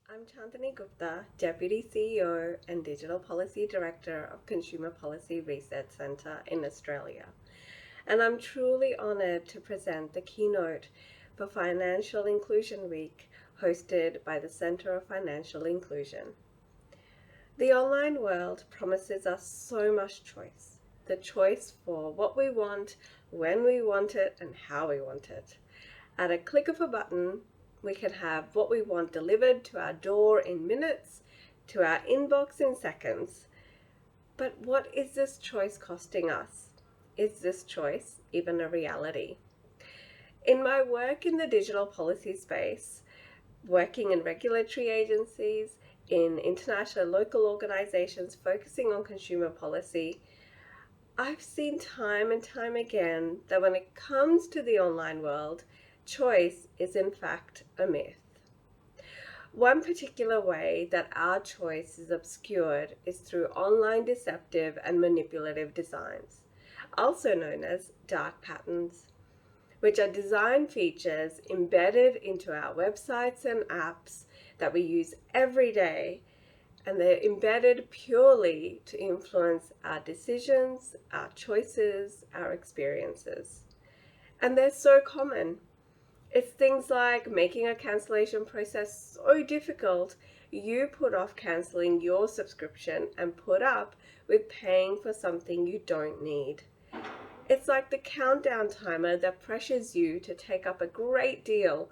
I'm Chandni Gupta, Deputy CEO and Digital Policy Director of Consumer Policy Research Centre in Australia. And I'm truly honoured to present the keynote for Financial Inclusion Week hosted by the Centre of Financial Inclusion. The online world promises us so much choice. The choice for what we want, when we want it, and how we want it. At a click of a button, we can have what we want delivered to our door in minutes, to our inbox in seconds. But what is this choice costing us? Is this choice even a reality? In my work in the digital policy space, working in regulatory agencies, in international and local organizations focusing on consumer policy, I've seen time and time again that when it comes to the online world, choice is in fact a myth. One particular way that our choice is obscured is through online deceptive and manipulative designs, also known as dark patterns, which are design features embedded into our websites and apps that we use every day, and they're embedded purely to influence our decisions, our choices, our experiences. And they're so common. It's things like making a cancellation process so difficult, you put off cancelling your subscription and put up with paying for something you don't need. It's like the countdown timer that pressures you to take up a great deal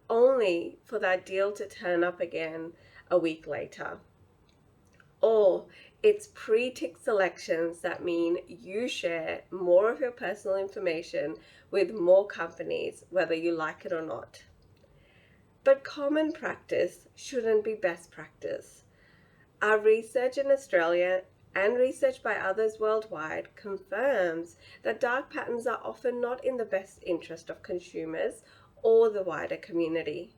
only for that deal to turn up again a week later. Or it's pre-tick selections that mean you share more of your personal information with more companies, whether you like it or not. But common practice shouldn't be best practice. Our research in Australia and research by others worldwide confirms that dark patterns are often not in the best interest of consumers or the wider community.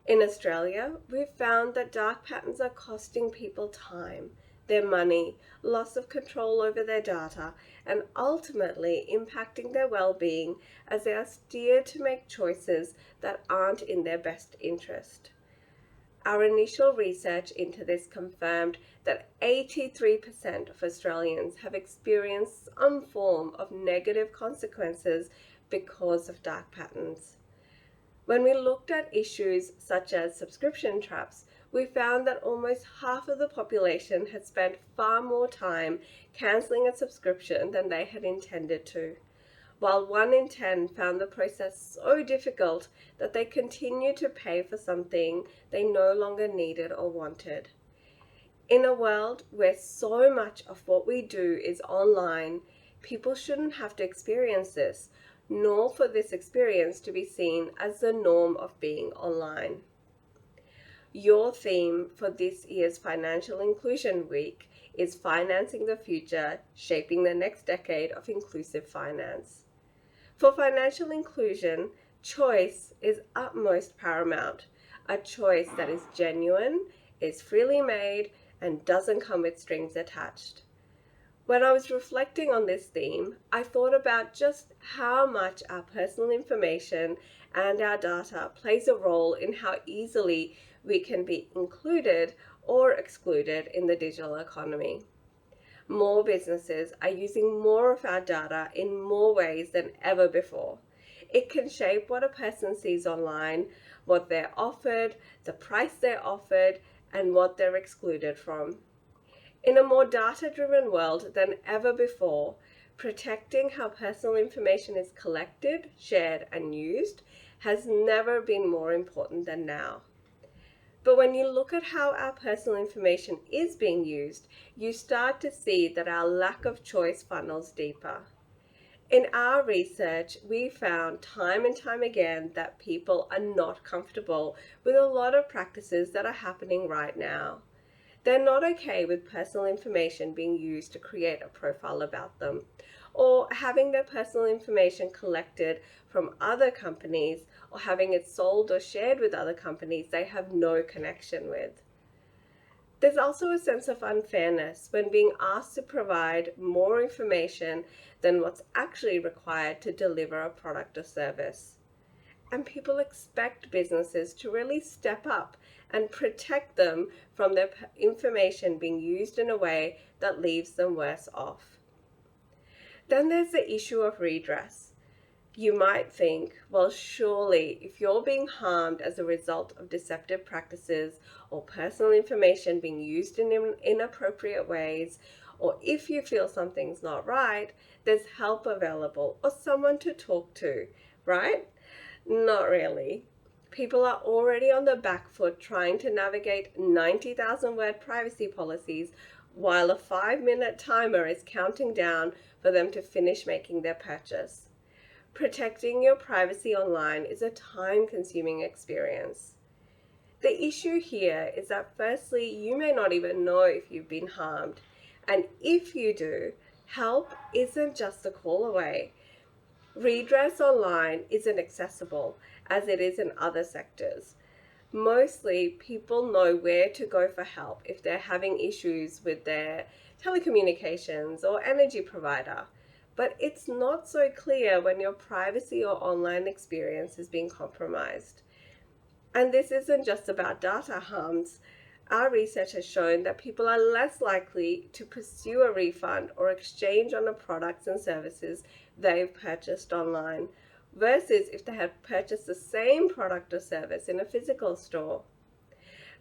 In Australia, we've found that dark patterns are costing people time, their money, loss of control over their data, and ultimately impacting their well-being as they are steered to make choices that aren't in their best interest. Our initial research into this confirmed that 83% of Australians have experienced some form of negative consequences because of dark patterns. When we looked at issues such as subscription traps, we found that almost half of the population had spent far more time cancelling a subscription than they had intended to, while 1 in 10 found the process so difficult that they continued to pay for something they no longer needed or wanted. In a world where so much of what we do is online, people shouldn't have to experience this, nor for this experience to be seen as the norm of being online. Your theme for this year's Financial Inclusion Week is Financing the Future, Shaping the Next Decade of Inclusive Finance. For financial inclusion, choice is utmost paramount, a choice that is genuine, is freely made, and doesn't come with strings attached. When I was reflecting on this theme, I thought about just how much our personal information and our data plays a role in how easily we can be included or excluded in the digital economy. More businesses are using more of our data in more ways than ever before. It can shape what a person sees online, what they're offered, the price they're offered, and what they're excluded from. In a more data-driven world than ever before, protecting how personal information is collected, shared, and used has never been more important than now. But when you look at how our personal information is being used, you start to see that our lack of choice funnels deeper. In our research, we found time and time again that people are not comfortable with a lot of practices that are happening right now. They're not okay with personal information being used to create a profile about them, or having their personal information collected from other companies, or having it sold or shared with other companies they have no connection with. There's also a sense of unfairness when being asked to provide more information than what's actually required to deliver a product or service. and people expect businesses to really step up and protect them from their information being used in a way that leaves them worse off. Then there's the issue of redress. You might think, well, surely if you're being harmed as a result of deceptive practices or personal information being used in inappropriate ways, or if you feel something's not right, there's help available or someone to talk to, right? Not really. People are already on the back foot trying to navigate 90,000 word privacy policies while a 5-minute timer is counting down for them to finish making their purchase. Protecting your privacy online is a time-consuming experience. The issue here is that firstly, you may not even know if you've been harmed. And if you do, help isn't just a call away. Redress online isn't accessible as it is in other sectors. Mostly, people know where to go for help if they're having issues with their telecommunications or energy provider. But it's not so clear when your privacy or online experience is being compromised. And this isn't just about data harms. Our research has shown that people are less likely to pursue a refund or exchange on the products and services they've purchased online versus if they had purchased the same product or service in a physical store.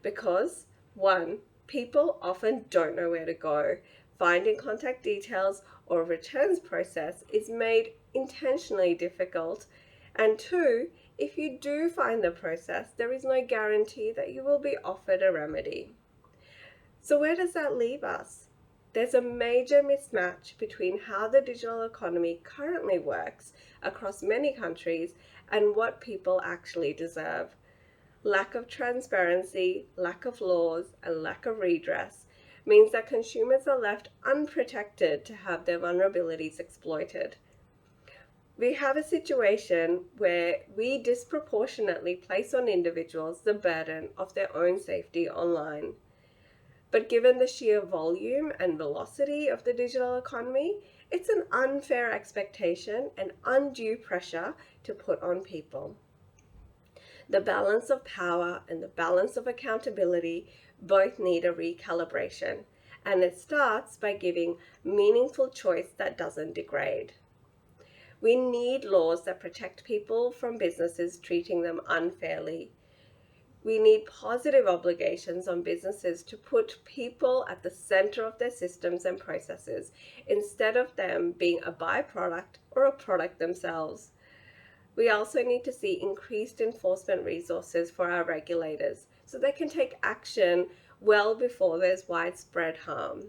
Because, one, people often don't know where to go. Finding contact details or returns process is made intentionally difficult. And two, if you do find the process, there is no guarantee that you will be offered a remedy. So where does that leave us? There's a major mismatch between how the digital economy currently works across many countries and what people actually deserve. Lack of transparency, lack of laws, and lack of redress means that consumers are left unprotected to have their vulnerabilities exploited. We have a situation where we disproportionately place on individuals the burden of their own safety online. But given the sheer volume and velocity of the digital economy, it's an unfair expectation and undue pressure to put on people. The balance of power and the balance of accountability both need a recalibration, and it starts by giving meaningful choice that doesn't degrade. We need laws that protect people from businesses treating them unfairly. We need positive obligations on businesses to put people at the center of their systems and processes instead of them being a byproduct or a product themselves. We also need to see increased enforcement resources for our regulators so they can take action well before there's widespread harm.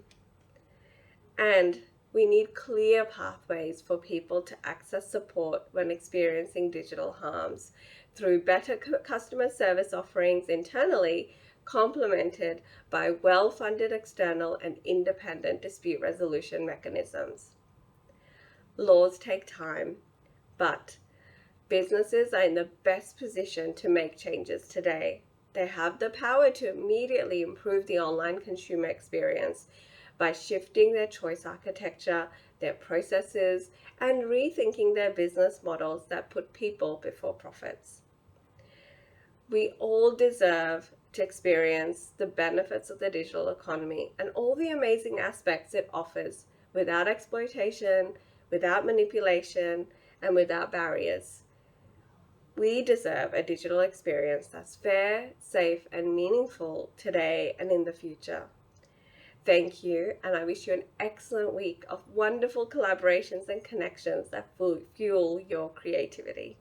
And we need clear pathways for people to access support when experiencing digital harms through better customer service offerings internally, complemented by well-funded external and independent dispute resolution mechanisms. Laws take time, but businesses are in the best position to make changes today. They have the power to immediately improve the online consumer experience by shifting their choice architecture, their processes, and rethinking their business models that put people before profits. We all deserve to experience the benefits of the digital economy and all the amazing aspects it offers without exploitation, without manipulation, and without barriers. We deserve a digital experience that's fair, safe, and meaningful today and in the future. Thank you, and I wish you an excellent week of wonderful collaborations and connections that fuel your creativity.